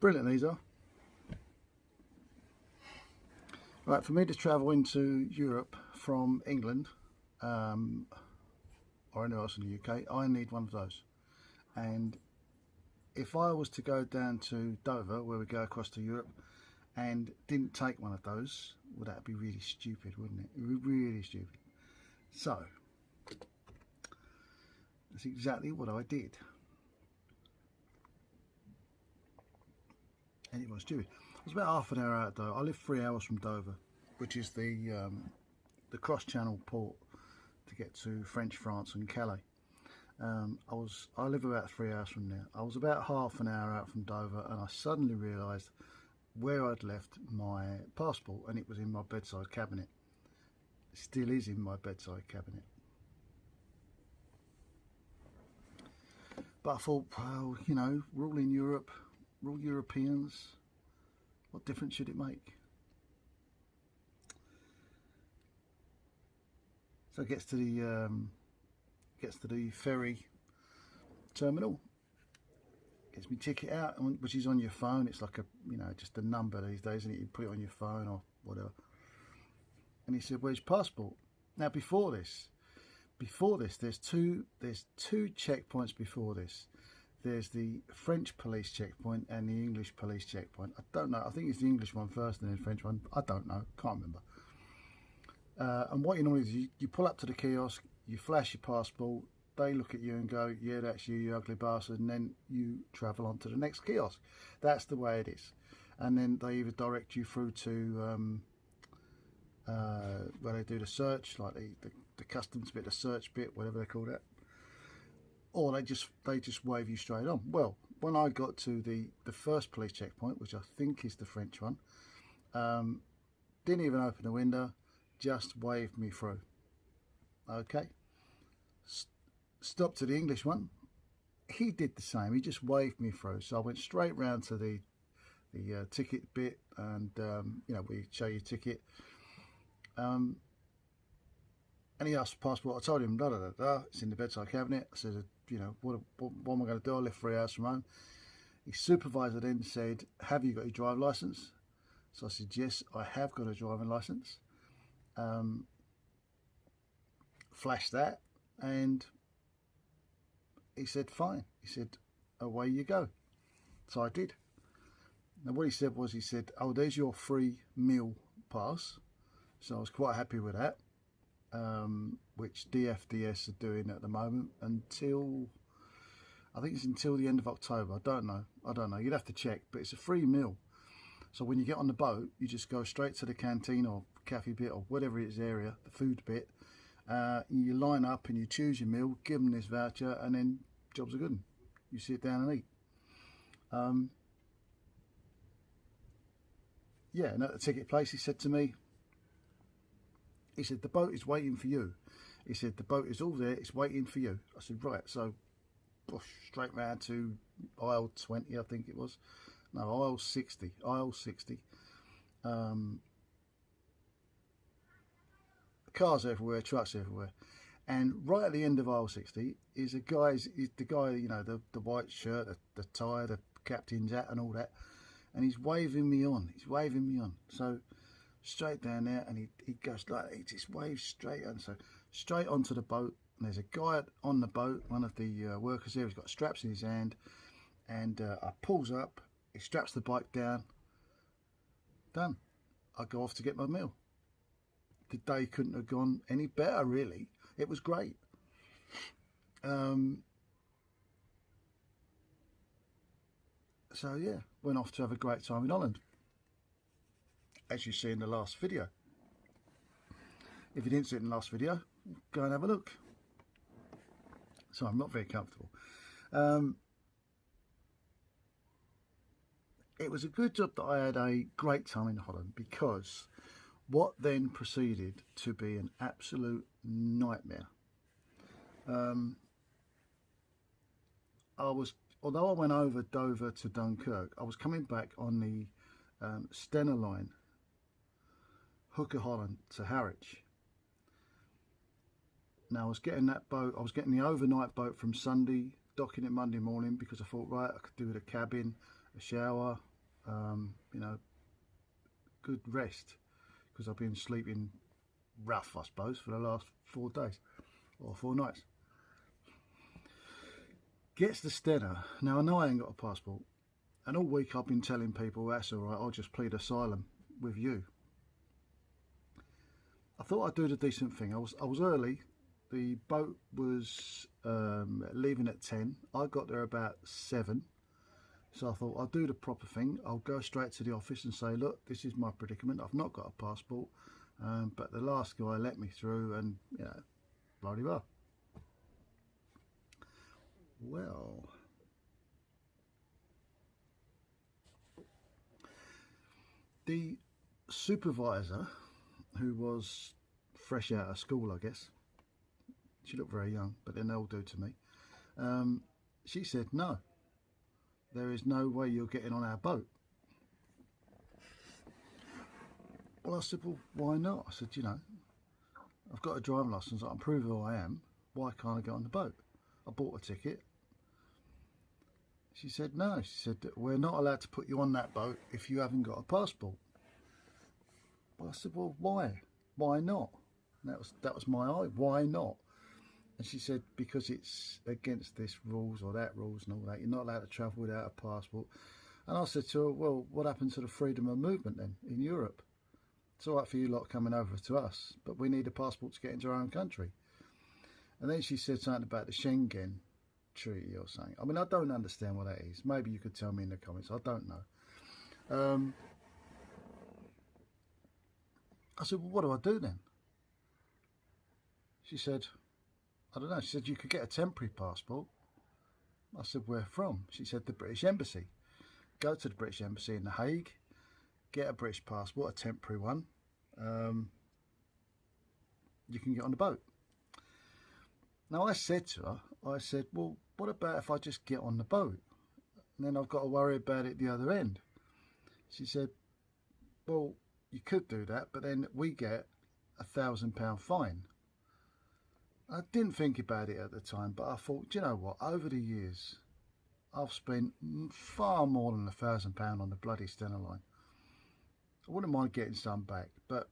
Brilliant these are. Right, for me to travel into Europe from England or anywhere else in the UK, I need one of those. And if I was to go down to Dover, where we go across to Europe, and didn't take one of those, well, that'd be really stupid, wouldn't it? It would be really stupid. So that's exactly what I did, and it was stupid. It was about half an hour out though. I live 3 hours from Dover, which is the cross-channel port to get to French France and Calais. I live about 3 hours from there. I was about half an hour out from Dover, and I suddenly realised where I'd left my passport, and it was in my bedside cabinet. It still is in my bedside cabinet. But I thought, well, you know, we're all in Europe, we're all Europeans. What difference should it make? So it gets to the ferry terminal. Gets my ticket out, which is on your phone. It's like just a number these days, and you put it on your phone or whatever. And he said, "Where's your passport?" Now, before this, there's two checkpoints before this. There's the French police checkpoint and the English police checkpoint. I don't know. I think it's the English one first and then the French one. I don't know. Can't remember. And what you normally do, you pull up to the kiosk, you flash your passport. They look at you and go, "Yeah, that's you, you ugly bastard," and then you travel on to the next kiosk. That's the way it is. And then they either direct you through to where they do the search, like the customs bit, the search bit, whatever they call that, or they just wave you straight on. Well, when I got to the first police checkpoint, which I think is the French one, didn't even open the window, just waved me through. Okay. Stopped to the English one. He did the same. He just waved me through. So I went straight round to the ticket bit, and we show you ticket. And he asked for passport. I told him, it's in the bedside cabinet. I said, what am I going to do? I live 3 hours from home. His supervisor then said, "Have you got your driving licence?" So I said, "Yes, I have got a driving licence." Flashed that, and he said, "Fine." He said, "Away you go." So I did. Now what he said was, "Oh, there's your free meal pass." So I was quite happy with that, which DFDS are doing at the moment until, I think it's until the end of October. I don't know. You'd have to check, but it's a free meal. So when you get on the boat, you just go straight to the canteen or cafe bit or whatever it is area, the food bit. You line up and you choose your meal, give them this voucher, and then jobs are good. You sit down and eat. And at the ticket place, he said to me, "The boat is waiting for you." He said, "The boat is all there, it's waiting for you." I said, "Right." So straight round to aisle 20, I think it was. No, aisle 60. Cars everywhere, trucks everywhere, and right at the end of aisle 60 is the guy, the white shirt, the tie, the captain's hat and all that, and he's waving me on. So straight down there, and he goes like, he just waves straight on, so straight onto the boat. And there's a guy on the boat, one of the workers there. He's got straps in his hand, and I pulls up. He straps the bike down. Done. I go off to get my meal. The day couldn't have gone any better, really. It was great. So yeah, went off to have a great time in Holland, as you see in the last video. If you didn't see it in the last video, go and have a look. So I'm not very comfortable. It was a good job that I had a great time in Holland, because what then proceeded to be an absolute nightmare. Although I went over Dover to Dunkirk, I was coming back on the Stenna Line, Hooker Holland to Harwich. Now I was getting that boat, I was getting the overnight boat from Sunday, docking it Monday morning, because I thought, right, I could do with a cabin, a shower, you know, good rest, because I've been sleeping rough, I suppose, for the last 4 days or 4 nights. Gets to Stenna. Now I know I ain't got a passport, and all week I've been telling people that's all right, I'll just plead asylum with you. I thought I'd do the decent thing. I was early. The boat was leaving at 10. I got there about 7. So I thought I'll do the proper thing. I'll go straight to the office and say, look, this is my predicament. I've not got a passport, but the last guy let me through, and you know, bloody well. Well, the supervisor, who was fresh out of school, I guess, she looked very young, but then they'll do to me. She said, no, there is no way you're getting on our boat. Well, I said, well, why not? I said, you know, I've got a driving licence, I can prove who I am. Why can't I get on the boat? I bought a ticket. She said, no. She said, we're not allowed to put you on that boat if you haven't got a passport. Well, I said, well, why? Why not? And that was my eye. Why not? And she said, because it's against this rules or that rules and all that. You're not allowed to travel without a passport. And I said to her, well, what happened to the freedom of movement then in Europe? It's all right for you lot coming over to us, but we need a passport to get into our own country. And then she said something about the Schengen Treaty or something. I mean, I don't understand what that is. Maybe you could tell me in the comments. I don't know. I said, well, what do I do then? She said, I don't know. She said, you could get a temporary passport. I said, where from? She said, the British Embassy. Go to the British Embassy in The Hague, get a British passport, a temporary one. You can get on the boat. Now, I said to her, I said, well, what about if I just get on the boat? And then I've got to worry about it at the other end. She said, well, you could do that, but then we get £1,000 fine. I didn't think about it at the time, but I thought, do you know what? Over the years, I've spent far more than £1,000 on the bloody Stenna Line. I wouldn't mind getting some back, but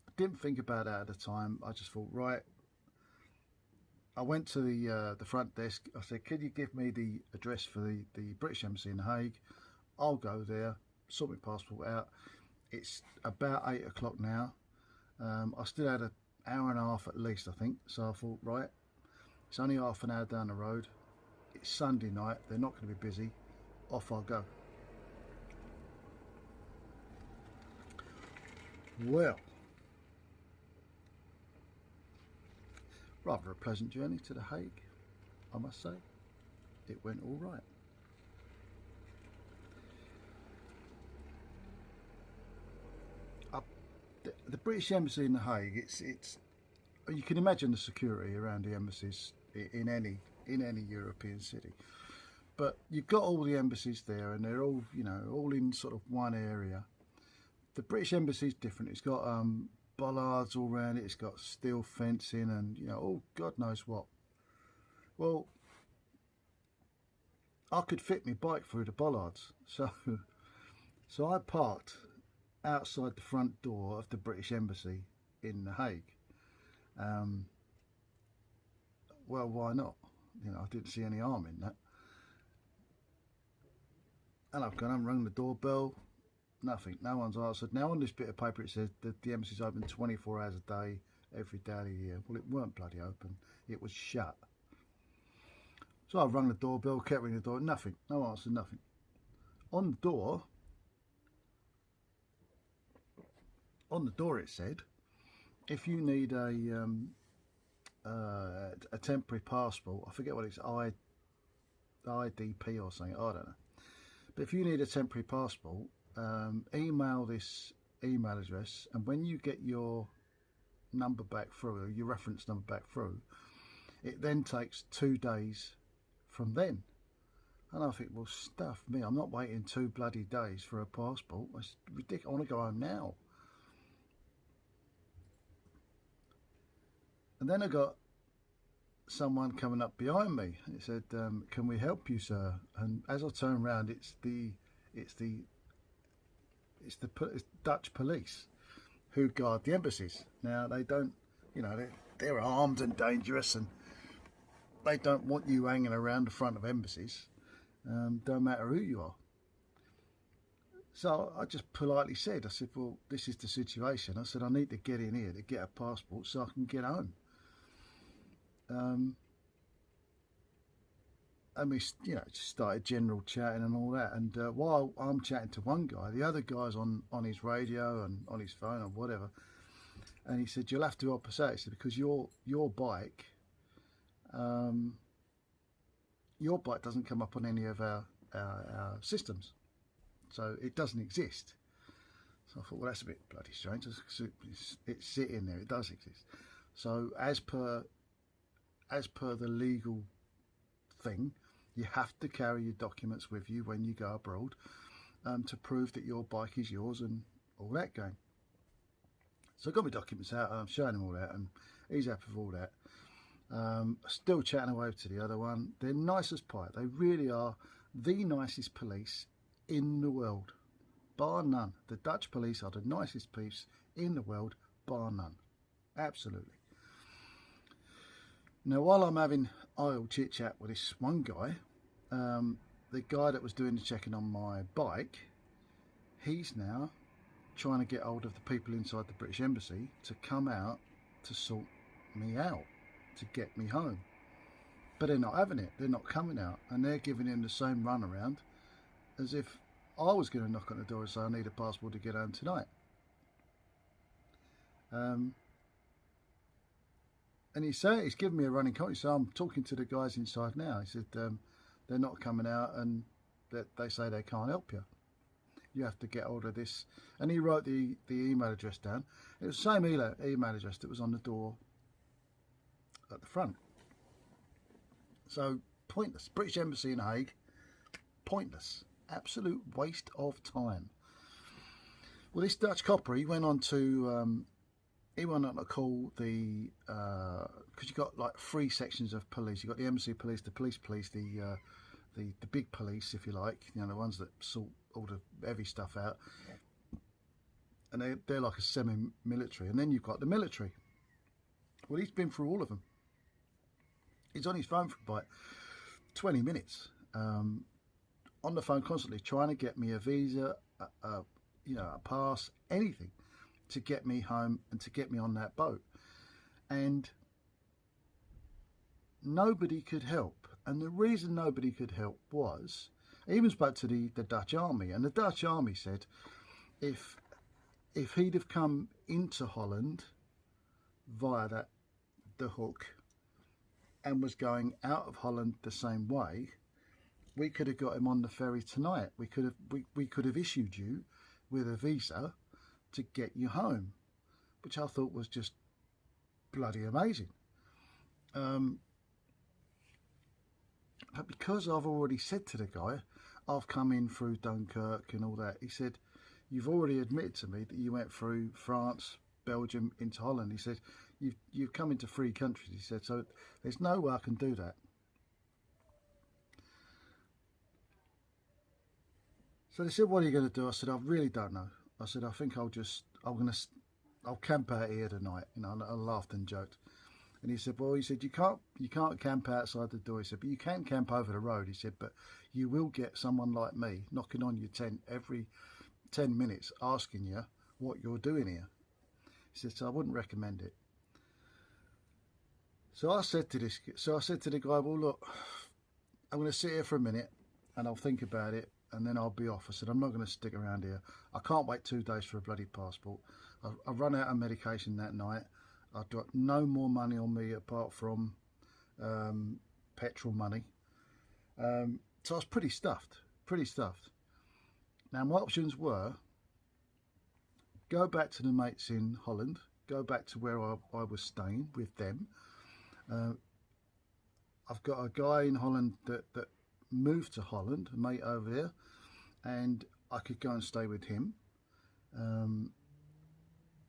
I didn't think about that at the time. I just thought, right. I went to the front desk. I said, could you give me the address for the British Embassy in The Hague? I'll go there, sort my passport out. It's about 8 o'clock now. I still had an hour and a half at least, I think. So I thought, right, it's only half an hour down the road. It's Sunday night. They're not going to be busy. Off I go. Well, rather a pleasant journey to The Hague, I must say. It went all right. The British Embassy in The Hague, it's you can imagine the security around the embassies in any European city. But you've got all the embassies there, and they're all, you know, all in sort of one area. The British Embassy is different. It's got bollards all around it. It's got steel fencing, and you know, oh God knows what. Well, I could fit my bike through the bollards, so I parked outside the front door of the British Embassy in The Hague. Well, why not? You know, I didn't see any harm in that. And I've gone and rung the doorbell. Nothing. No one's answered. Now on this bit of paper it says that the embassy's open 24 hours a day, every day of the year. Well, it weren't bloody open. It was shut. So I rung the doorbell, kept ringing the door. Nothing. No answer. Nothing. On the door it said, if you need a temporary passport, I forget what it's, IDP or something, I don't know. But if you need a temporary passport, email this email address, and when you get your number back through, your reference number back through, it then takes 2 days from then. And I think, well, stuff me, I'm not waiting 2 bloody days for a passport. It's ridiculous. I want to go home now. And then I got someone coming up behind me. It said, can we help you, sir? And as I turned around, it's the it's it's Dutch police who guard the embassies. Now they don't, you know, they're armed and dangerous, and they don't want you hanging around the front of embassies. Don't matter who you are. So I just politely said, I said, well, this is the situation. I said, I need to get in here to get a passport so I can get home. And we, you know, just started general chatting and all that. And while I'm chatting to one guy, the other guy's on his radio and on his phone or whatever. And he said, you'll have to help us out. He said, because your bike doesn't come up on any of our systems. So it doesn't exist. So I thought, well, that's a bit bloody strange. It's sitting there. It does exist. So as per the legal thing, you have to carry your documents with you when you go abroad to prove that your bike is yours and all that going. So I got my documents out and I'm showing him all that, and he's happy with all that. Still chatting away to the other one. They're nice as pie. They really are the nicest police in the world, bar none. The Dutch police are the nicest peeps in the world, bar none. Absolutely. Now, while I'm having idle chit chat with this one guy, the guy that was doing the checking on my bike, he's now trying to get hold of the people inside the British Embassy to come out to sort me out, to get me home. But they're not having it. They're not coming out, and they're giving him the same runaround as if I was going to knock on the door and say I need a passport to get home tonight. And he's giving me a running comment. So I'm talking to the guys inside now. He said they're not coming out, and that they say they can't help you. You have to get hold of this. And he wrote the email address down. It was the same email address that was on the door at the front. So pointless. British Embassy in Hague, pointless. Absolute waste of time. Well, this Dutch copper, he went on to call the because you got like 3 sections of police. You got the embassy police, the police, the big police, if you like, you know, the ones that sort all the heavy stuff out, and they're like a semi-military, and then you've got the military. Well, he's been through all of them. He's on his phone for about 20 minutes. On the phone constantly trying to get me a visa, you know, a pass, anything to get me home and to get me on that boat. And nobody could help. And the reason nobody could help was, I even spoke to the Dutch army, and the Dutch army said if he'd have come into Holland via the hook and was going out of Holland the same way, we could have got him on the ferry tonight. We could have issued you with a visa to get you home, which I thought was just bloody amazing. But because I've already said to the guy, I've come in through Dunkirk and all that, he said, you've already admitted to me that you went through France, Belgium into Holland. He said, you've come into 3 countries. He said, so there's no way I can do that. So they said, what are you going to do? I said, I really don't know. I said, I think I'll camp out here tonight. You know, I laughed and joked. And he said, well, he said, you can't camp outside the door. He said, but you can camp over the road. He said, but you will get someone like me knocking on your tent every 10 minutes asking you what you're doing here. He said, so I wouldn't recommend it. So I said to the guy, well, look, I'm going to sit here for a minute and I'll think about it, and then I'll be off. I said, I'm not going to stick around here. I can't wait 2 days for a bloody passport. I run out of medication that night. I've got no more money on me apart from petrol money. So I was pretty stuffed. Now my options were go back to the mates in Holland, go back to where I was staying with them. I've got a guy in Holland that moved to Holland, a mate over there, and I could go and stay with him.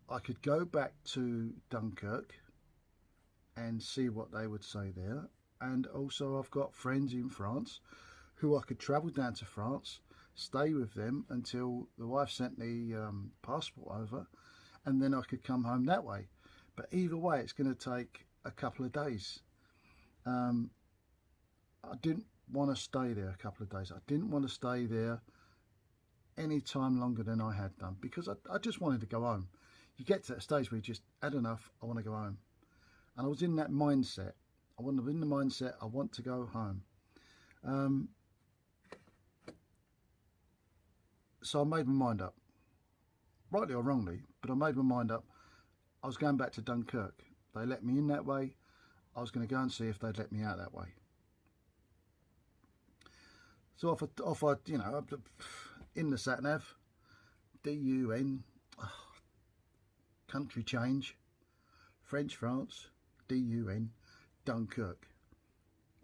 I could go back to Dunkirk and see what they would say there. And also I've got friends in France who I could travel down to France, stay with them until the wife sent the passport over, and then I could come home that way. But either way, it's going to take a couple of days. I didn't want to stay there a couple of days. I didn't want to stay there any time longer than I had done, because I just wanted to go home. You get to that stage where you just had enough, I want to go home. And I was in that mindset. I want to go home. So I made my mind up. Rightly or wrongly, but I made my mind up. I was going back to Dunkirk. They let me in that way. I was going to go and see if they'd let me out that way. So off I you know, in the sat-nav, DUN, country change, French France, DUN, Dunkirk,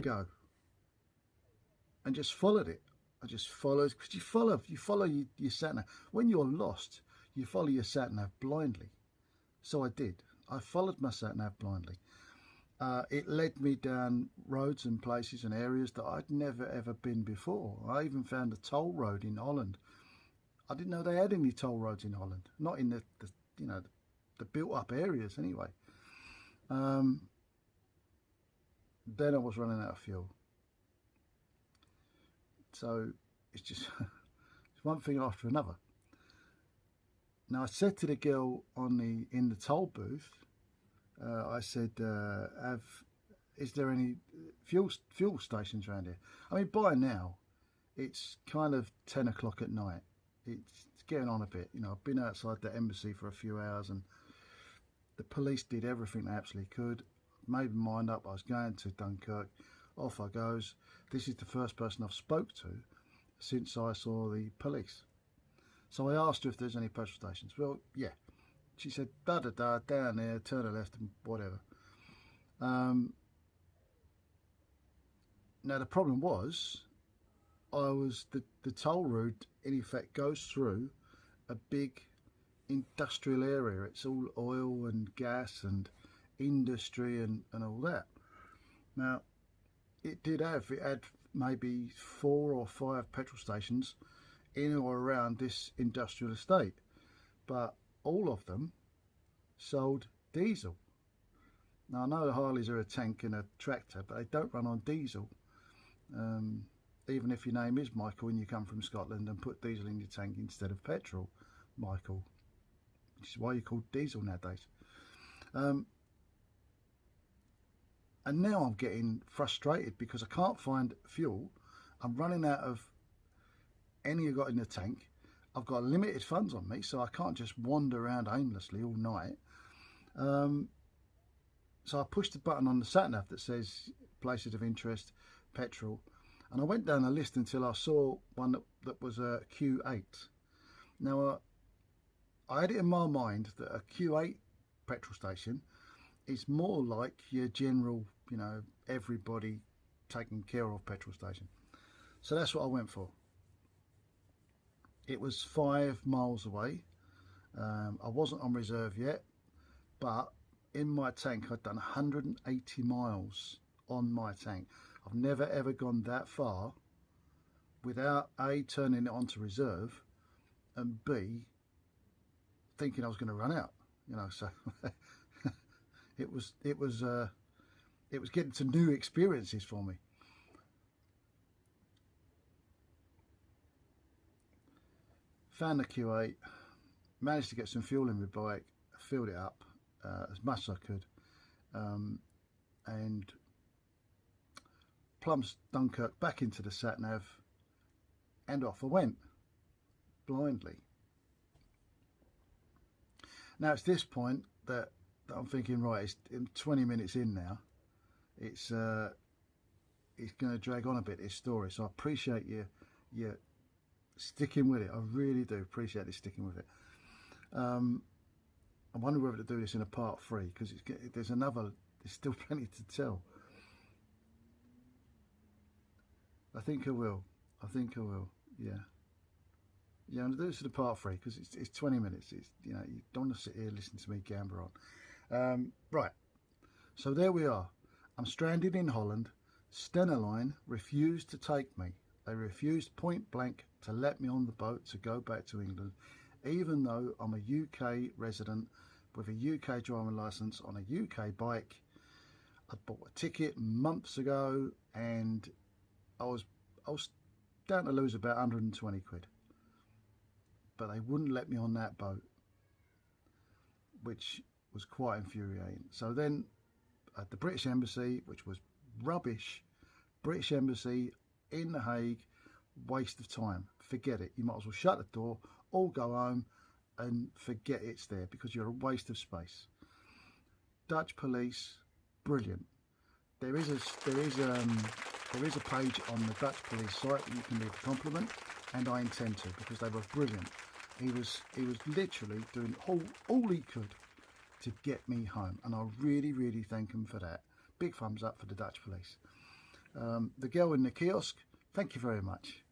go. And just followed it. I just followed, because you follow your sat-nav. When you're lost, you follow your sat-nav blindly. So I did. I followed my sat-nav blindly. It led me down roads and places and areas that I'd never ever been before. I even found a toll road in Holland. I didn't know they had any toll roads in Holland. Not in the you know, the built up areas anyway. Then I was running out of fuel. So it's just it's one thing after another. Now I said to the girl in the toll booth, I said, is there any fuel stations around here? I mean, by now it's kind of 10 o'clock at night. It's getting on a bit. You know, I've been outside the embassy for a few hours, and the police did everything they absolutely could. Made my mind up. I was going to Dunkirk. Off I goes. This is the first person I've spoke to since I saw the police. So I asked her if there's any petrol stations. Well, yeah. She said, da-da-da, down there, turn a left and whatever. Now, the problem was, the toll route, in effect, goes through a big industrial area. It's all oil and gas and industry and all that. Now, it had maybe 4 or 5 petrol stations in or around this industrial estate, but all of them sold diesel. Now I know the Harleys are a tank and a tractor, but they don't run on diesel. Even if your name is Michael and you come from Scotland and put diesel in your tank instead of petrol, Michael, which is why you're called diesel nowadays. And now I'm getting frustrated because I can't find fuel. I'm running out of any I've got in the tank. I've got limited funds on me, so I can't just wander around aimlessly all night. So I pushed the button on the sat-nav that says places of interest, petrol, and I went down the list until I saw one that was a Q8. Now, I had it in my mind that a Q8 petrol station is more like your general, you know, everybody taken care of petrol station. So that's what I went for. It was 5 miles away. I wasn't on reserve yet, but in my tank I'd done 180 miles on my tank. I've never ever gone that far without A, turning it onto reserve, and B, thinking I was going to run out. You know, so it was getting to new experiences for me. Found the Q8, managed to get some fuel in my bike, filled it up as much as I could, and plumbed Dunkirk back into the sat-nav, and off I went, blindly. Now it's this point that I'm thinking, right, it's 20 minutes in now, it's going to drag on a bit, this story, so I appreciate you sticking with it. I really do appreciate you sticking with it. I wonder whether to do this in a part 3, because there's still plenty to tell. I think I will. Yeah, I'm going to do this in a part 3 because it's 20 minutes. It's, you know, you don't want to sit here listening to me gamble on. Right, so there we are. I'm stranded in Holland. Stenna Line refused to take me. They refused point blank to let me on the boat to go back to England, even though I'm a UK resident with a UK driving licence on a UK bike. I bought a ticket months ago and I was down to lose about 120 quid. But they wouldn't let me on that boat, which was quite infuriating. So then at the British Embassy, which was rubbish, British Embassy in The Hague, waste of time. Forget it. You might as well shut the door, all go home and forget it's there, because you're a waste of space. Dutch police, brilliant. There is a page on the Dutch police site that you can leave a compliment, and I intend to, because they were brilliant. He was literally doing all he could to get me home, and I really thank him for that. Big thumbs up for the Dutch police. The girl in the kiosk, thank you very much,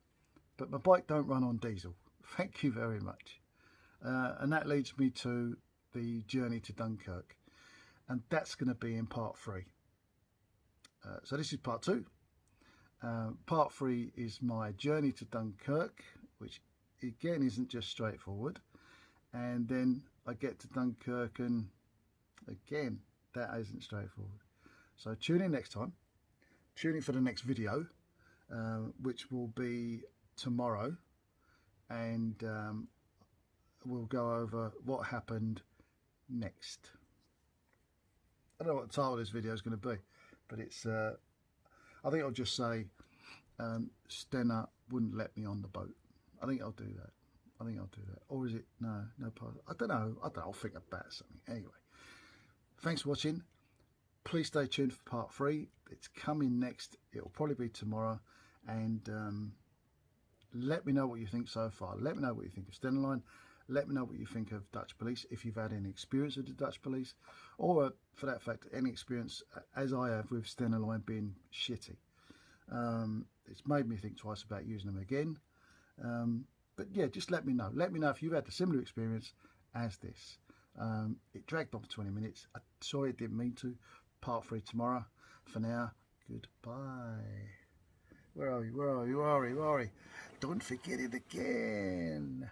but my bike don't run on diesel. Thank you very much. And that leads me to the journey to Dunkirk, and that's going to be in part 3. So this is part 2. Part 3 is my journey to Dunkirk, which again isn't just straightforward, and then I get to Dunkirk and again that isn't straightforward. So tune in next time, tune in for the next video, which will be tomorrow, and we'll go over what happened next. I don't know what the title of this video is going to be, but it's I think I'll just say Stenna wouldn't let me on the boat. I think I'll do that. Or is it no part? I don't know. I'll think about something. Anyway, thanks for watching. Please stay tuned for part 3. It's coming next. It'll probably be tomorrow. And let me know what you think so far. Let me know what you think of Stenna Line. Let me know what you think of Dutch police, if you've had any experience with the Dutch police, or for that fact, any experience as I have with Stenna Line being shitty. It's made me think twice about using them again. But yeah, just let me know. Let me know if you've had a similar experience as this. It dragged on for 20 minutes. I'm sorry it didn't mean to. Part 3 tomorrow. For now, goodbye. Where are you? Don't forget it again.